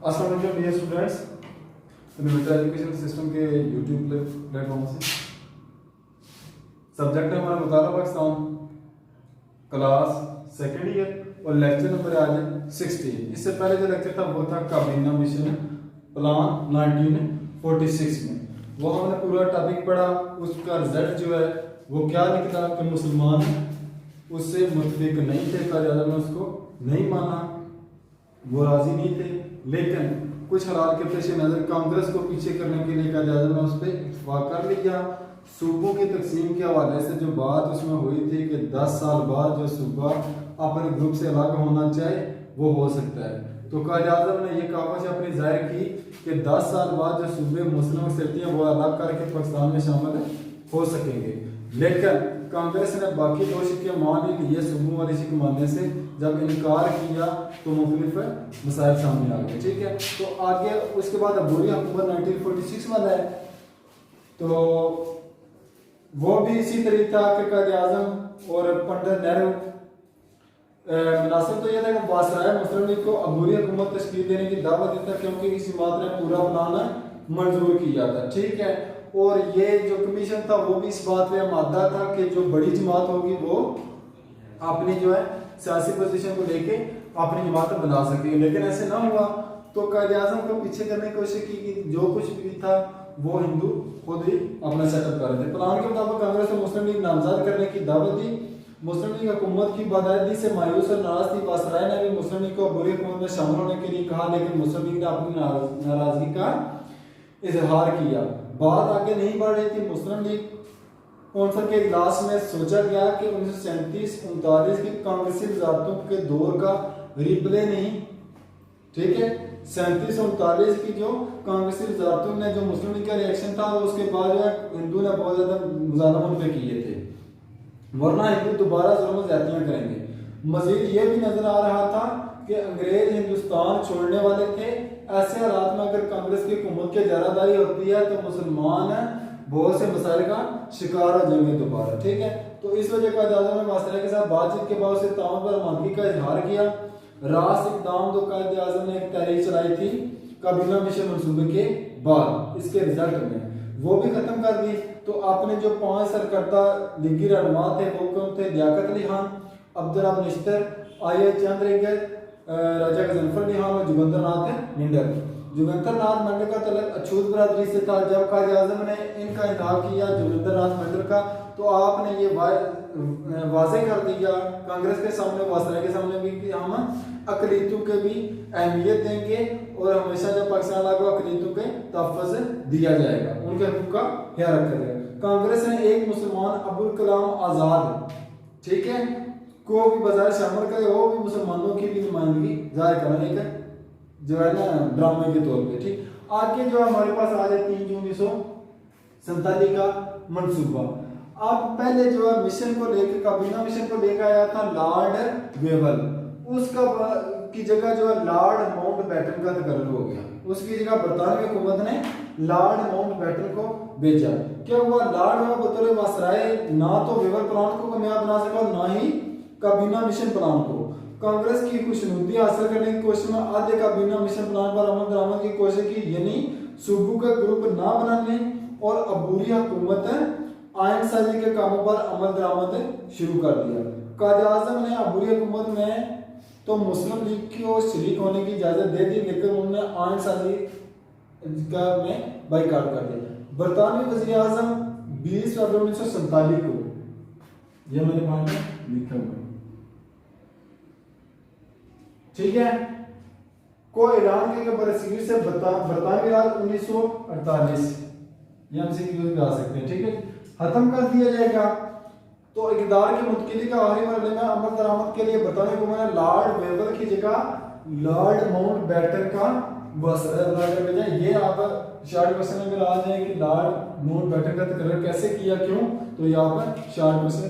अस्सलाम वालेकुम dear students, military education system के यूट्यूब प्लेटफॉर्म से सब्जेक्ट है हमारा मुताला पाकिस्तान, क्लास सेकेंड ईयर और लेक्चर नंबर आज है 16। इससे पहले जो लेक्चर था वो था काबीना मिशन प्लान 1946 में। वो हमने पूरा टॉपिक पढ़ा, उसका रिजल्ट जो है वो क्या निकला कि मुसलमान उससे मुतफिक नहीं थे, कायद-ए-आज़म ने उसको नहीं माना, वो राजी नहीं थे। लेकिन कुछ हालात के पेश नज़र कांग्रेस को पीछे करने के लिए कायद-ए-आज़म ने उस पर इत्तफाक कर लिया। सूबों की तकसीम के हवाले से जो बात उसमें हुई थी कि 10 साल बाद जो सूबा अपने ग्रुप से अलग होना चाहे वो हो सकता है, तो कायद-ए-आज़म ने ये कावश अपनी जाहिर की कि 10 साल बाद जो सूबे मुस्लिम स्थिति हैं वो अलग करके पाकिस्तान में शामिल हो सकेंगे। लेकिन कांग्रेस ने बाकी दो शिक्के मान ही लिए सूबों वाली शिक मानने से। जब इनकार किया तो मुख्तलिफ मसाइल सामने आ गए। ठीक है, तो आगे उसके बाद अबूरी हुकूमत 1946 वाला है, तो वो भी इसी तरीके था कि कायद-ए-आज़म और पंडित नेहरू मुनासिब तो यह था कि वासराय मुस्लिम लीग को अबूरी हुकूमत तश्कील देने की दावत देता, क्योंकि इस जमात ने पूरा प्लान मंजूर किया था। ठीक है, और ये जो कमीशन था वो भी इस बात पे मादा था कि जो बड़ी जमात होगी वो अपनी जो है सियासी पोजीशन को लेके अपनी जमात बना सकेगी। लेकिन ऐसे ना हुआ, तो कायद-ए-आज़म को पीछे करने की कोशिश की कि जो कुछ भी था वो हिंदू खुद ही अपना सेटअप कर रहे थे। प्लान के मुताबिक कांग्रेस को मुस्लिम लीग नामजद करने की दावत दी। मुस्लिम लीग हुकूमत की बाकायदगी से मायूस और नाराज थी। वासराय ने भी मुस्लिम लीग को अबूरी हुकूमत में शामिल होने के लिए कहा, लेकिन मुस्लिम लीग ने अपनी नाराजगी का इजहार किया। बात आगे नहीं बढ़ रही थी। मुस्लिम लीग कौंसिल के इजलास में सोचा गया कि 1937-39 की कांग्रेसी वजारतों के दौर का रिप्ले नहीं, ठीक है, 37-39 की जो कांग्रेसी वजारतों ने जो मुस्लिम लीग का रिएक्शन था उसके बाद जो है हिंदू ने बहुत ज्यादा मुजालम उन पे किए थे, वरना हिंदू दोबारा जुल्म ज़्यादतियां करेंगे। मजीद ये भी नजर आ रहा था कि अंग्रेज हिंदुस्तान छोड़ने वाले थे। ऐसे हालात में अगर कांग्रेस की हुकूमत की इजारादारी होती है तो मुसलमान बहुत से मसाइल का शिकार हो जाएंगे दोबारा। ठीक है, तो इस वजह कायद-ए-आज़म ने वासराय के साथ बातचीत के बाद उसे ताउन पर आमादगी का इजहार किया। रास इकदाम तो कायद-ए-आज़म ने एक तहरीक चलाई थी काबीना मिशन मंसूबे के बाद, इसके रिजल्ट में वो भी खत्म कर दी। तो आपने जो 5 सरकर्ता लीगी रहनुमा थे वो कौन थे? लियाकत अली खान, अब्दुल निश्तर, आई चंद्र, राजा गजनफर अली खान और जुगंदर नाथ निंडर। जुगंदर नाथ मंडल का तलक अछूत बरादरी से था। जब कायद-ए-आज़म ने इनका इंतखाब किया जुगंदर नाथ मंडल का, तो आपने ये वाज़ेह कर दिया कांग्रेस के सामने, वासराय के सामने भी कि हम अक़लियतों के भी अहमियत देंगे और हमेशा जब पाकिस्तान लागू अक़लियतों के तहफ़्फ़ुज़ दिया जाएगा, उनके हक़ूक़ का ख्याल रखा जाएगा। कांग्रेस ने एक मुसलमान अबुल कलाम आज़ाद, ठीक है, को भी बाजार शामिल करे, वो भी मुसलमानों की भी नुमाइंदगी जाहिर करने का जो है ना ड्रामे के तौर पे। ठीक, आगे जो हमारे पास आ जाए 3 जून 1947 का मंसूबा। अब पहले जो है मिशन को लेकर काबीना मिशन को लेकर आया था लॉर्ड वेवल, उसका की जगह जो है लॉर्ड माउंटबेटन का तकर्रुर हो गया। उसकी जगह बरतानवी हुकूमत ने लॉर्ड माउंटबेटन को भेजा। क्या हुआ? लॉर्ड वेवल बतौर वासराय ना तो वेवल प्लान को कामयाब बना सका और ना ही काबीना मिशन प्लान को। कांग्रेस की खुशनुदी हासिल करने की कोशिश में आधे काबीना मिशन प्लान पर अमल दरामद की कोशिश की, यानी सूबों का ग्रुप ना बनाने और अबूरी हुकूमत आयन साजी के कामों पर अमल दरामद शुरू कर दिया। कायद-ए-आज़म ने अबूरी हुकूमत में तो मुस्लिम लीग को शरीक होने की इजाजत दे दी, लेकिन उन्होंने आयन साजी का में बाइकाट कर दिया। बरतानवी वज़ीर आज़म 20 फरवरी 1947 को, यह मैंने पॉइंट लिखा हुआ, ठीक है, को ऐलान किया कि बरसीर से बरतानवी राज 1948 एमसीक्यू आ सकते हैं, ठीक है, खत्म कर दिया जाएगा। तो इक़्तिदार की मुतकिली का आखिरी मरहले में अमल दरामद के लिए बरतानवी हुकूमत ने लॉर्ड वेवल की जगह लॉर्ड माउंटबेटन का वासराय भेजा। ये आप शॉर्ट क्वेश्चन में आ जाए कि लॉर्ड माउंटबेटन का तकर्रुर कैसे किया, क्यों, तो यहाँ पर शॉर्ट क्वेश्चन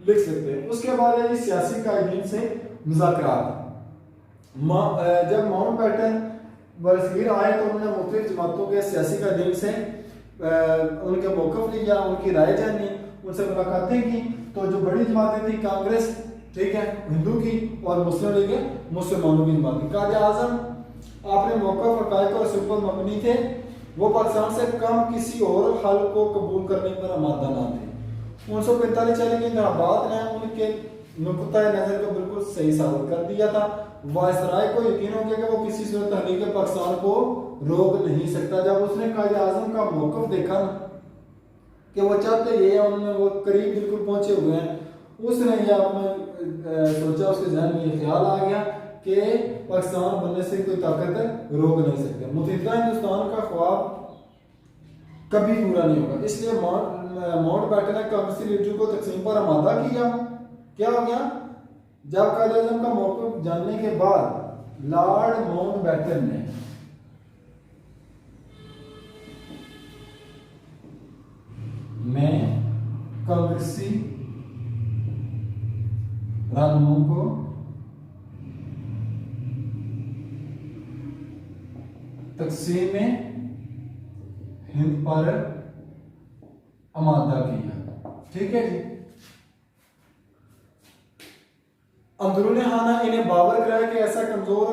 लिख सकते हैं। उसके बाद है सियासी कायदीन से मुज़ाकरात। जब माउंटबेटन बरसीर आए तो उन्होंने मुख्तलिफ जमातों के सियासी कायदीन से उनके मौक़िफ़ लिया, उनकी राय जानी, उनसे मुलाकातें की। तो जो बड़ी जमातें थी कांग्रेस, ठीक है, हिंदू की, और मुस्लिम लीग मुसलमानों की जमात। कायद-ए-आज़म आपने मौक़िफ़ हक़ाइक़ और सुपर मबनी थे, वो पाकिस्तान से कम किसी और हल को कबूल करने पर आमादा ना थे। 1945 के इंतखाबात ने उनके नुक्ता नज़र को बिल्कुल सही साबित कर दिया था। वायसराय को यकीन हो गया कि वो किसी सूरत तहरीक पाकिस्तान को रोक नहीं सकता। जब उसने कायद आज़म का मौक़िफ़ देखा कि वो चाहते ये है, उन्होंने वो करीब बिल्कुल पहुंचे हुए हैं, उसने ये अपने सोचा, उसके जहन में ये ख्याल आ गया कि पाकिस्तान बनने से कोई ताकत रोक नहीं सकती। मुत्तहिदा हिंदुस्तान का ख्वाब कभी पूरा नहीं होगा। इसलिए माउंटबेटन ने कांग्रेसी लीडर को तकसीम पर आमादा किया। क्या हो गया? जब कायद आज़म का मौक़िफ़ जानने के बाद लॉर्ड माउंटबेटन ने कांग्रेसी रहनुमाओं को तकसीम हिंद पर आमादा किया। ठीक है जी। अंदरूनी खाना इन्हें बावर कराया कि ऐसा कमजोर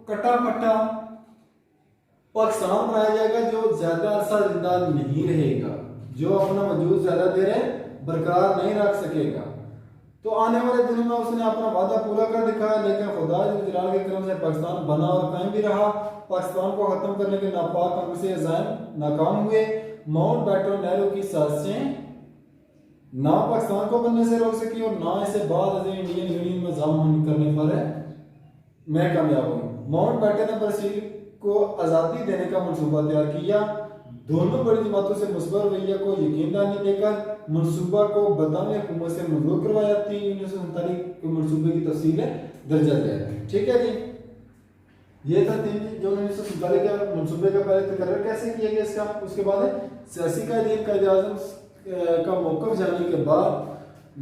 कटा पट्टा पाकिस्तान बनाया जाएगा जो ज्यादा अरसा जिंदा नहीं रहेगा, जो अपना वजूद ज्यादा देर बरकरार नहीं रख सकेगा। तो आने वाले दिनों में उसने अपना वादा पूरा कर दिखाया, लेकिन खुदा जलाल के करम से पाकिस्तान बना और कायम भी रहा। पाकिस्तान को खत्म करने के नापाक कांग्रेसी अज़ाइम नाकाम हुए। माउंटबेटन नेहरू की साजिशें ना पाकिस्तान को बनने से रोक सकी और ना इसे बाद इंडियन यूनियन में जाम करने पर मैं कामयाब हुई। माउंटबेटन ने ब्राजील को आज़ादी देने का मंसूबा तैयार किया। दोनों बड़ी जमातों से मुस्बत रवैया को यकीन दहानी देकर मंसूबा को बदामी हुकूमत से मंजूर करवाया। 3/1947 के मंसूबे की तफसील दर्जा दिया। ठीक है जी। ये था 3/1947 के मंसूबे का पहले तकर्रर कैसे किया गया इसका। उसके बाद सियासी कायदे आज़म का मौक़िफ़ जानने के बाद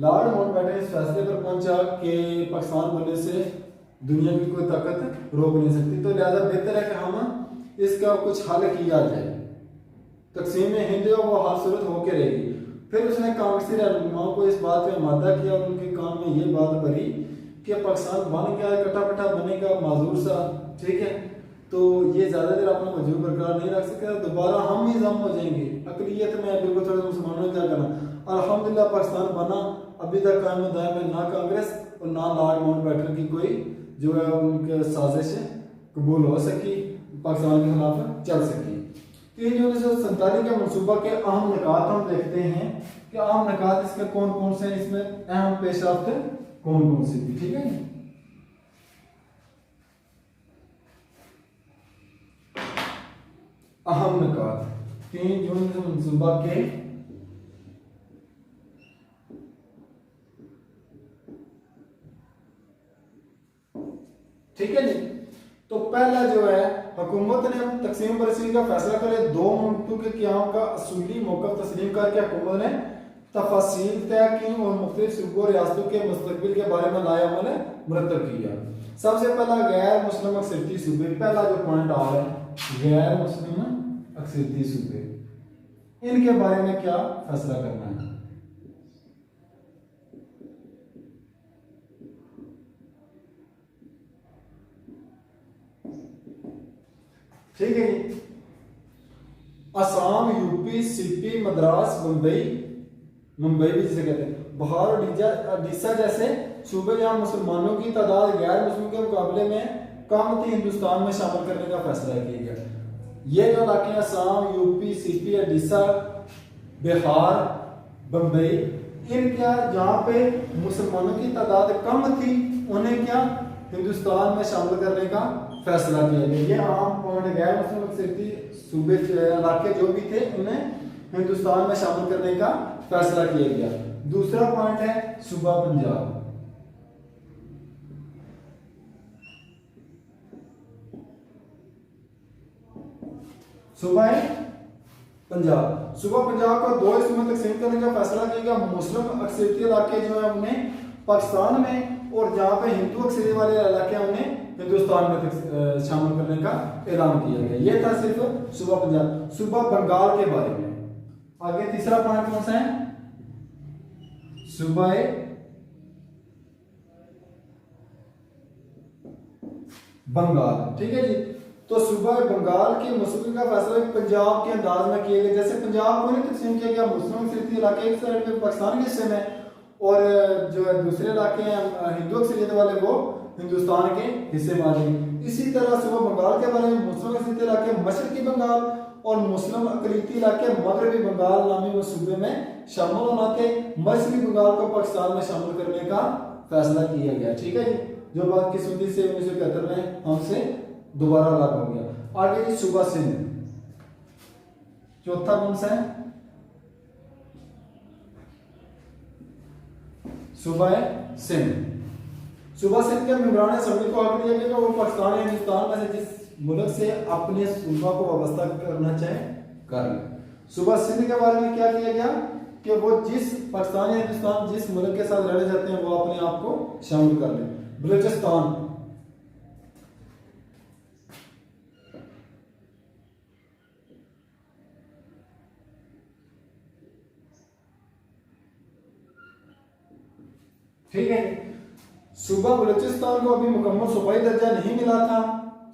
लॉर्ड माउंटबेटन इस फैसले पर पहुंचा कि पाकिस्तान बनने से दुनिया की कोई ताकत रोक नहीं सकती, तो लिहाजा बेहतर है कि हम इसका कुछ हल किया जाए। तकसीम हिंद वो हर सूरत होकर रहेगी। फिर उसने कांग्रेसी रहनुमाओं को इस बात पे आमादा किया और उनके कान में ये बात भरी कि पाकिस्तान बन गया है, कटा पटा बनेगा माजूर सा। ठीक है, तो ये ज़्यादा देर अपना वजूद बरकरार नहीं रख सकता, दोबारा हम ही जम हो जाएंगे। अकलियत में बिल्कुल थोड़े मुसलमानों क्या करना। अल्हम्दुलिल्लाह पाकिस्तान बना, अभी तक कायम दायम है, ना कांग्रेस और ना लॉर्ड माउंटबेटन की कोई जो है उनके साजिश कबूल हो सकी, पाकिस्तान के खिलाफ चल सकी। 3/1947 के मनसूबा के अहम निकात हम देखते हैं कि अहम निकात इसमें कौन कौन से, इसमें अहम पेशरफ्त कौन कौन सी थी। ठीक है, अहम निकात 3 जून के मनसूबा के ठीक है जी। तो पहला जो है, हुकूमत ने तकसीम बरसील का फैसला करे 2 मुल्कों के क़याम का असूली मौक़िफ़ तस्लीम करके हुकूमत ने तफसील तय की और मुख्तलिफ सूबों और रियासतों के मुस्तकबिल के बारे में लाएअमल मुरतब किया। सबसे पहला गैर मुस्लिम अक्सरती सूबे, पहला जो पॉइंट आ रहा है गैर मुस्लिम अक्सरती सूबे, इनके बारे में क्या फैसला करना है। ठीक है, असम, यूपी, सीपी, मद्रास, मुंबई भी जिसे कहते हैं, बिहार और उड़ीसा जैसे सूबे जहां मुसलमानों की तादाद गैर मुस्लिम के मुकाबले में कम थी, हिंदुस्तान में शामिल करने का फैसला किया गया। ये जो इलाके असम, यूपी, सीपी, उड़ीसा, बिहार, बम्बई, इन क्या जहाँ पे मुसलमानों की तादाद कम थी, उन्हें क्या हिंदुस्तान में शामिल करने का फैसला किया गया। ये आम पॉइंट, गैर मुस्लिम अक्सरती सूबे इलाके जो भी थे उन्हें हिंदुस्तान में शामिल करने का फैसला किया गया। दूसरा पॉइंट है सूबा पंजाब। सूबा पंजाब, सूबा पंजाब को 2 हिस्सों में तकसीम करने का फैसला किया गया। मुस्लिम अक्सरती इलाके जो है उन्हें पाकिस्तान में, और जहाँ पे हिंदू अक्सरी वाले इलाके हैं उन्हें हिंदुस्तान में शामिल करने का ऐलान किया गया। ये था सिर्फ सूबा पंजाब। सूबा बंगाल के बारे में आगे तीसरा पॉइंट कौन सा है, सूबा बंगाल। ठीक है जी। तो सूबा बंगाल के मसूबे का फैसला पंजाब के अंदाज में किया गया। जैसे पंजाब को नहीं तकसीम किया गया, मुस्लिम अक्सरियती इलाके एक साइड में पाकिस्तान के हिस्से में, और जो दूसरे इलाके हैं हिंदू अक्सरियत वाले वो हिंदुस्तान के हिस्से में आ जाएंगे। इसी तरह सूबा बंगाल के बारे में मुस्लिम अक्सरियती इलाके मशरकी बंगाल और मुस्लिम अकलीती इलाके मगरबी बंगाल नामी वो सूबे में शामिल होना थे। मशरकी बंगाल को पाकिस्तान में शामिल करने का फैसला किया गया। ठीक है जी, जो बात किस्मती से 1971 में हमसे दोबारा लागू हो गया। आगे जी सूबा सिंध, चौथा कौन सा है? सूबा सिंध। सूबा सिंध के मेंबरान असम्बली को हक दिया गया वो पाकिस्तान या हिंदुस्तान में से जिस मुल्क से अपने सूबा को वाबस्ता करना चाहे कर ले। सूबा सिंध के बारे में क्या किया गया कि वो जिस पाकिस्तान या हिंदुस्तान जिस मुल्क के साथ लड़े जाते हैं वो अपने आप को शामिल कर ले। बलूचिस्तान, ठीक है। सूबा बलूचिस्तान को अभी मुकम्मल सूबाई दर्जा नहीं मिला था,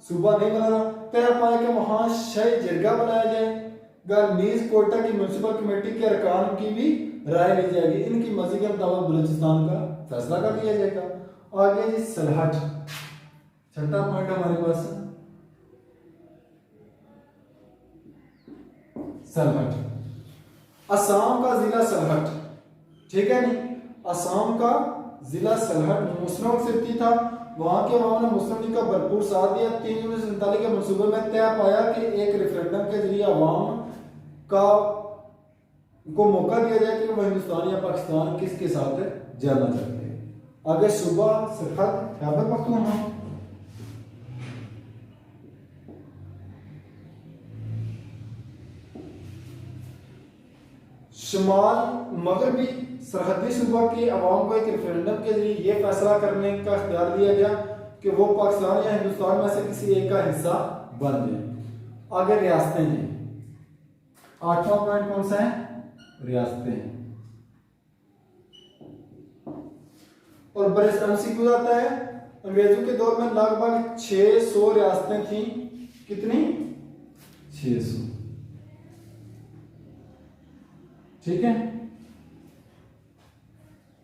सूबा नहीं बना था। तय पाया कि वहां शह जिरगा बनाया जाएगा। नीज कोटा की म्युनिसिपल कमेटी के अरकान की भी राय ली जाएगी। इनकी मर्जी के मुताबिक बलूचिस्तान का फैसला कर लिया जाएगा। आगे जी सलहट, छठा पॉइंट हमारे पास सलहट, असम का जिला सलहट, ठीक है नहीं, असम का जिला सलहट मुस्लिम अक्सरियती था। वहां के अवाम ने मुस्लिम लीग का भरपूर साथ दिया। 3 जून 1947 के मंसूबे में तय पाया कि एक रेफरेंडम के जरिए अवाम का को मौका दिया जाए कि वह हिंदुस्तान या पाकिस्तान किसके साथ जाना चाहते हैं। आगे सूबा सरहद खैबर पख्तूनख्वा, शुमाल मगरबी सरहदी सूबा के अवाम को एक रेफरेंडम के जरिए यह फैसला करने का इख्तियार दिया गया कि वो पाकिस्तान या हिंदुस्तान में से किसी एक का हिस्सा बन जाए। आगे रियासतें हैं, 8वां पॉइंट कौन सा है? रियासतें। और बड़े एमसीक्यू आता है, अंग्रेजों के दौर में लगभग 600 रियासतें थी। कितनी? 600, ठीक है।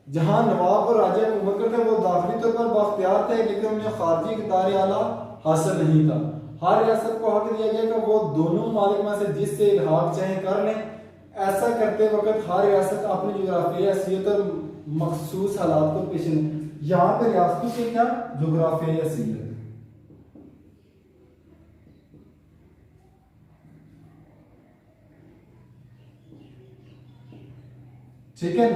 जहां नवाब और राजा हुकूमत करते वो दाखिली तौर पर बाख्तियार थे, लेकिन उन्हें खारजी इक़्तिदार आला हासिल नहीं था। हर रियासत को हक दिया गया कि वो दोनों ममालिक में से जिससे इल्हाक चाहे कर लें। ऐसा करते वक्त हर रियासत अपनी जोग्राफियाई हैसियत और मखसूस हालात को पेश है। यहाँ पे रियासतों की क्या जोग्राफियाई हैसियत, ठीक है।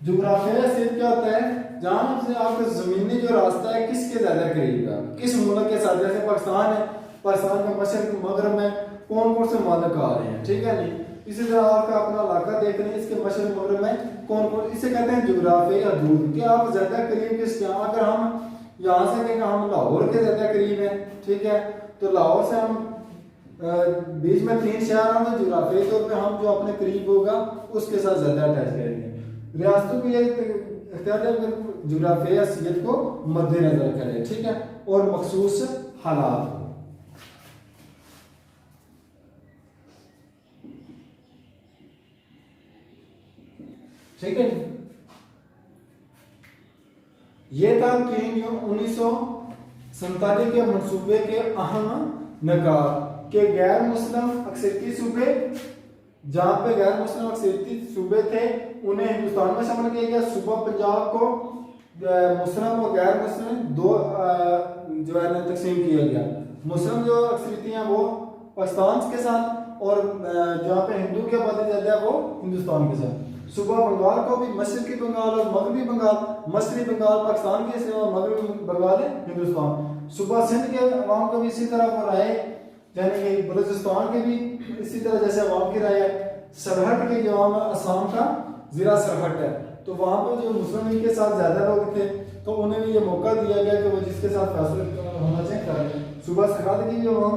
जोग्राफियाई हैसियत क्या होता है? जहां से आपका जमीनी जो रास्ता है किसके ज्यादा करीब है, किस मुल्क के साथ। जैसे पाकिस्तान है, पाकिस्तान का मशरक मगरब में कौन कौन से मुल्क आ रहे हैं, ठीक है नहीं। इसी तरह आपका अपना इलाका देख रहे हैं, इसके मशरक मगरब में कौन कौन, इसे कहते हैं जोग्राफियाई हदूद कि आप ज्यादा करीब किस। अगर हम यहाँ से कहेंगे हम लाहौर के ज्यादा करीब है, ठीक है, तो लाहौर से हम बीच में 3 शहर हैं, तो जोग्राफियाई तौर पे हम जो अपने करीब होगा उसके साथ ज्यादा अटैच करेंगे। रियासतों को ये इख्तियार है जोग्राफियाई हैसियत को मद्देनजर करें, ठीक है, और मखसूस हालात, ठीक है। ये था 3 जून 1947 के मंसूबे के अहम नकात के गैर मुस्लिम अक्सरियती सूबे, जहां पे गैर मुस्लिम अक्सरियती सूबे थे उन्हें हिंदुस्तान में शामिल किया गया। सूबा पंजाब को मुस्लिम और गैर मुस्लिम दो जो है ना तकसीम किया गया। मुस्लिम जो अक्सरियती हैं वो पाकिस्तान के साथ, और जहाँ पे हिंदू की आबादी ज्यादा है वो हिंदुस्तान के साथ। सूबा बंगाल को भी मशरकी बंगाल और मगरबी बंगाल, मशरकी बंगाल पाकिस्तान के और मगरबी बंगाल हिंदुस्तान। सूबा सिंध के अवाम को भी इसी तरह वो राय, यानी कि बलूचिस्तान के भी इसी तरह जैसे अवाम की राय है। सरहद के जो असम का जिला सरहद है, तो वहां पर जो मुस्लिम लीग के साथ ज्यादा लोग थे तो उन्हें भी ये मौका दिया गया कि वो जिसके साथ फैसला होना चाहिए करें। सूबा सरहद की जो अवाम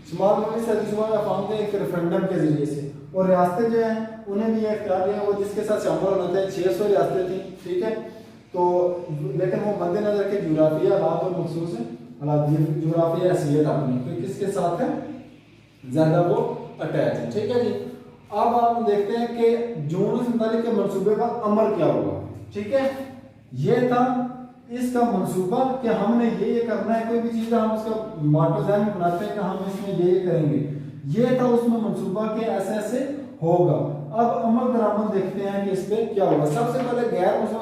शुमाल मगरबी सरहदी सूबा में अवाम के एक रेफरेंडम के जरिए से, और रियासतें जो हैं उन्हें भी इख्तियार दिया वो जिसके साथ शामिल होना था। 600 रियासतें थी, ठीक है, तो लेकिन वो मद्देनजर के जोग्राफियाई हालात और मखसूस जोग्राफिया हैसियत अपनी, तो किसके साथ है ज्यादा वो अटैच है। ठीक है जी। अब आप देखते हैं कि जून 1947 के मंसूबे का अमल क्या हुआ। ठीक है, ये था इसका मंसूबा कि हमने ये करना है, कोई भी चीज हम उसका मॉडल डिजाइन बनाते हैं कि हम इसमें ये करेंगे, ये था उसमें मंसूबा के ऐसे ऐसे होगा। अब अमल दरामद देखते हैं कि इस पे क्या होगा। सबसे पहले गैर मुस्लिम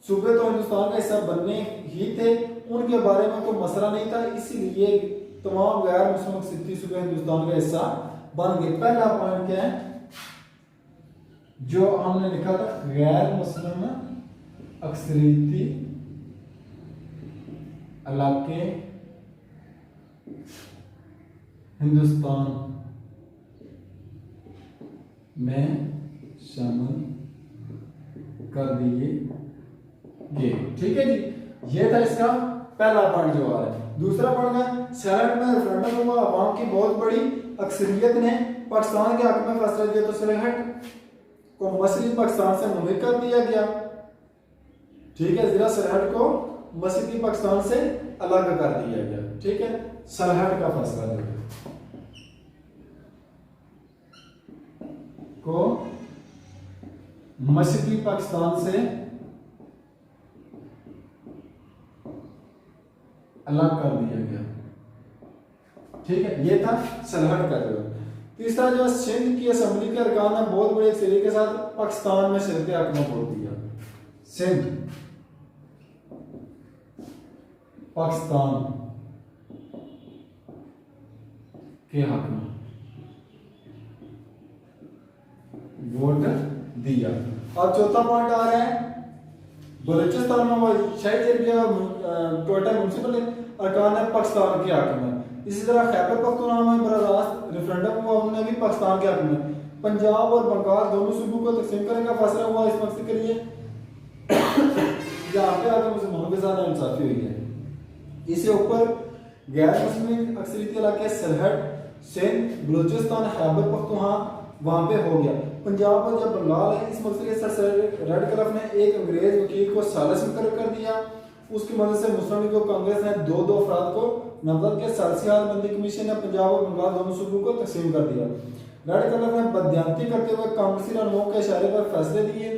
सूबे तो हिंदुस्तान का हिस्सा बनने ही थे, उनके बारे में कोई मसला नहीं था, इसीलिए तमाम गैर मुस्लिम अक्सरियती सूबे हिंदुस्तान का हिस्सा बन गए। पहला पॉइंट क्या है जो हमने लिखा था, गैर मुस्लिम अक्सरियती इलाके हिंदुस्तान में शामिल कर दिए गए। ठीक है जी, ये था इसका पहला पॉइंट जो आ रहा है। दूसरा पॉइंट है सरहद में रेफरेंडम हुआ, अवाम की बहुत बड़ी अक्सरियत ने पाकिस्तान के हक में फैसला दिया, तो सरहद को मशरक़ी पाकिस्तान से मुनक़िद कर दिया गया। ठीक है, जिला सरहद को मशरक़ी पाकिस्तान से अलग कर दिया गया। ठीक है, सरहद का फैसला दिया को मशरक़ी पाकिस्तान से अलग कर दिया गया। ठीक है, ये था सरहद का जो। तीसरा जो सिंध की असेंबली के अरकान ने बहुत बड़े अक्सरियत के साथ पाकिस्तान में शर्त हक में वोट दिया। सिंध पाकिस्तान के हक में वोट दिया। अब चौथा पॉइंट आ रहा है बलूचिस्तान में शहीद टोटा म्यूनसिपल अरकान है पाकिस्तान के हक में। इसी तरह खैबर पख्तूनख्वा में बराह रेफरेंडम हुआ, उनमें भी पाकिस्तान के हक में। पंजाब और बंगाल दोनों सूबों को तकसीम करने का फैसला हुआ इस मकसद के लिए। यहाँ पे आगे मुसलमानों के साथ इंसाफी हुई है। इससे ऊपर गैर मुस्लिम अक्सरियती इलाके सरहद सिंध बलूचिस्तान खैबर पख्तूनख्वा वहां पे हो गया। पंजाब और जब बंगाल है, इस मकसद के साथ सर रेड क्लिफ ने एक अंग्रेज वकील को सालिस मुकर्रर कर दिया। उसकी मदद से मुस्लिम लीग कांग्रेस ने दो अफराद को नजर के सालसी हालबंदी कमीशन ने पंजाब और बंगाल दोनों सूबों को तकसीम कर दिया। रेड क्लिफ ने बदयांती करते हुए कांग्रेसी रहनुमाओं के इशारे पर फैसले दिए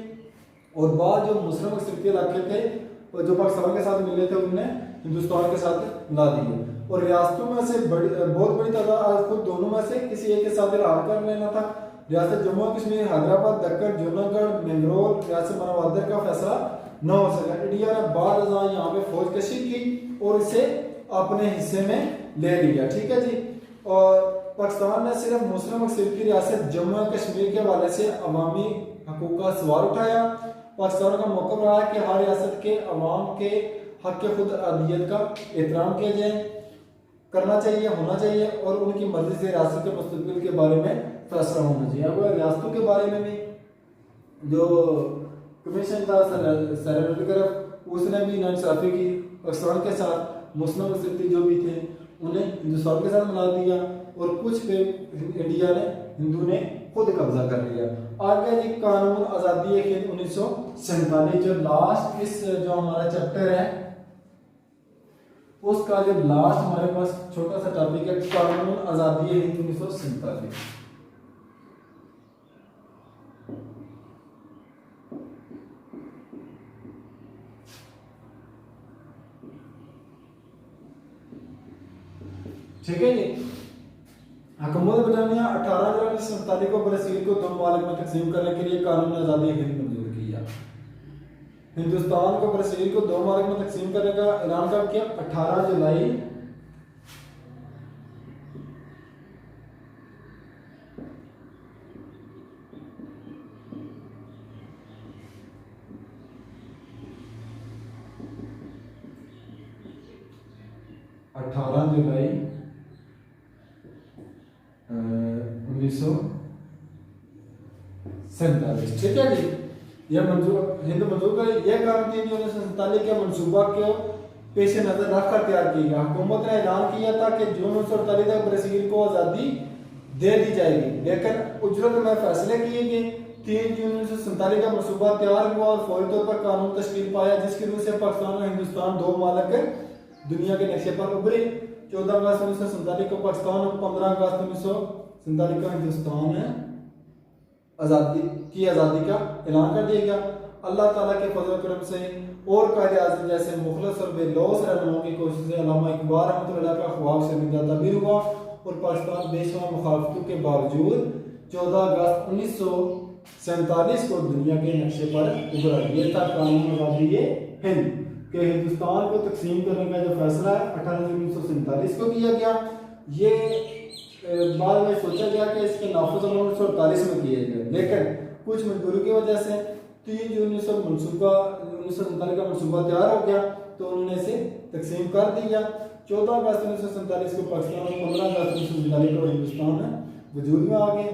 और बाद जो मुस्लिम अक्सरियती इलाके थे जो पाकिस्तान के साथ मिले थे उन्हें हिंदुस्तान के साथ ला दिए। और रियासतों में से बहुत बड़ी तादाद खुद दोनों में से किसी एक के साथ इलाहा कर लेना था। रियासत जम्मू कश्मीर, हैदराबाद, दक्कन, जूनागढ़, मंगलोर, रियासत मनवादर का फैसला न हो सका। इंडिया ने बाद यहाँ पे फौज कशी की और इसे अपने हिस्से में ले लिया। ठीक है जी। और पाकिस्तान ने सिर्फ मुस्लिम अक्सरियत की रियासत जम्मू कश्मीर के हवाले से अवामी हकूक का सवाल उठाया। पाकिस्तान का मौक़िफ़ रहा है कि हर रियासत के अवाम के हक के खुद अदियत का एहतराम किया जाए, करना चाहिए, होना चाहिए और उनकी मर्जी से रियासत के मुस्तक़बिल के बारे में फैसला होना चाहिए। अब रियासतों के बारे में भी जो कमीशन था सर उसने भी नाइंसाफ़ी की। पाकिस्तान के साथ मुस्लिम अक्सरियती जो भी थे उन्हें हिंदुस्तान के साथ मिला दिया और कुछ पे इंडिया ने हिंदू ने खुद कब्जा कर लिया। आगे जी कानून आज़ादी हिंद 1947 जो लास्ट इस जो हमारा चैप्टर है उसका जो लास्ट हमारे पास छोटा सा टॉपिक है कानून आज़ादी हिंद 1947। ठीक है जी। हुकूमत बरतानिया 18 जनवरी 1947 को ब्राजील को दो ममालिक में तकसीम करने के लिए कानून आज़ादी हिंद मंजूर किया। हिंदुस्तान को ब्राजील को दो ममालिक में तकसीम करने का ऐलान कब किया? 18 जुलाई 1947। ठीक है जी। यह हिंद मंजूर कर यह कानून 3 जून 1947 के मंसूबा को पेश नजर रखकर तैयार किया गया। हुकूमत ने ऐलान किया था कि जून 1948 तक ब्राजील को आज़ादी दे दी जाएगी, लेकिन उजरत में फैसले किए गए। 3 जून 1947 का मंसूबा तैयार हुआ और फौरी तौर पर कानून तश्कील पाया जिसकी रूह से पाकिस्तान और हिंदुस्तान दो ममालिक दुनिया के नक्शे पर उभरे। 14 अगस्त 1947 को पाकिस्तान और 15 अगस्त 1947 को हिंदुस्तान आज़ादी का ऐलान कर दिया गया। अल्लाह ताला के फजल करम से और कायदे आज़म जैसे मुखलस और बेलौस रहनुमाओं की कोशिश से अल्लामा इकबाल रहमतुल्लाह का ख्वाब शर्मिंदा तबीर हुआ और पाकिस्तान बेशुमार मुखालफतों के बावजूद 14 अगस्त 1947 को दुनिया के नक्शे पर उभरा। ये था कानून आज़ादी हिंद के हिंदुस्तान को तकसीम करने का जो फैसला है 18 जून 1947 को किया गया। ये बाद में सोचा गया कि इसके नाफिज 1948 में किए गए, लेकिन कुछ मजबूरी की वजह से 3 जून 1947 का मनसूबा तैयार हो गया तो उन्होंने इसे तकसीम कर दिया। 14 अगस्त 1947 को पाकिस्तान और 15 अगस्त 1947 को हिंदुस्तान वजूद में आ गए।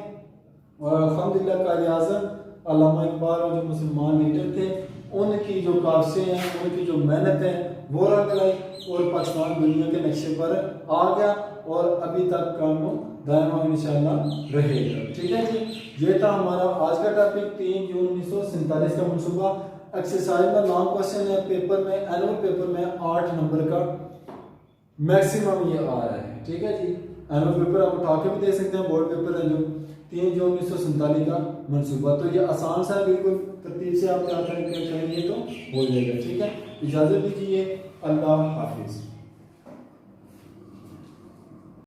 और अल्हम्दुलिल्लाह कायदे आज़म अल्लामा इकबाल और जो मुसलमान लीडर थे उनकी जो काविशें हैं, उनकी जो मेहनत है वो रंग लाई और पाकिस्तान दुनिया के नक्शे पर आ गया और अभी तक कायम दायमा इंशाअल्लाह रहेगा। ठीक है जी, ये था हमारा आज का टॉपिक 3 जून 1947 का मनसूबा। एक्सरसाइज में लॉन्ग क्वेश्चन है, पेपर में एनुअल पेपर में 8 नंबर का मैक्सिमम ये आ रहा है। ठीक है जी, एनुअल पेपर आप उठा के भी दे सकते हैं, बोर्ड पेपर है जो 3 जून 1947 का मनसूबा। तो ये आसान सा है, बिल्कुल तरतीब से आप क्या करेंगे तो हो जाएगा। ठीक है, इजाज़त दीजिए, अल्लाह हाफिज़।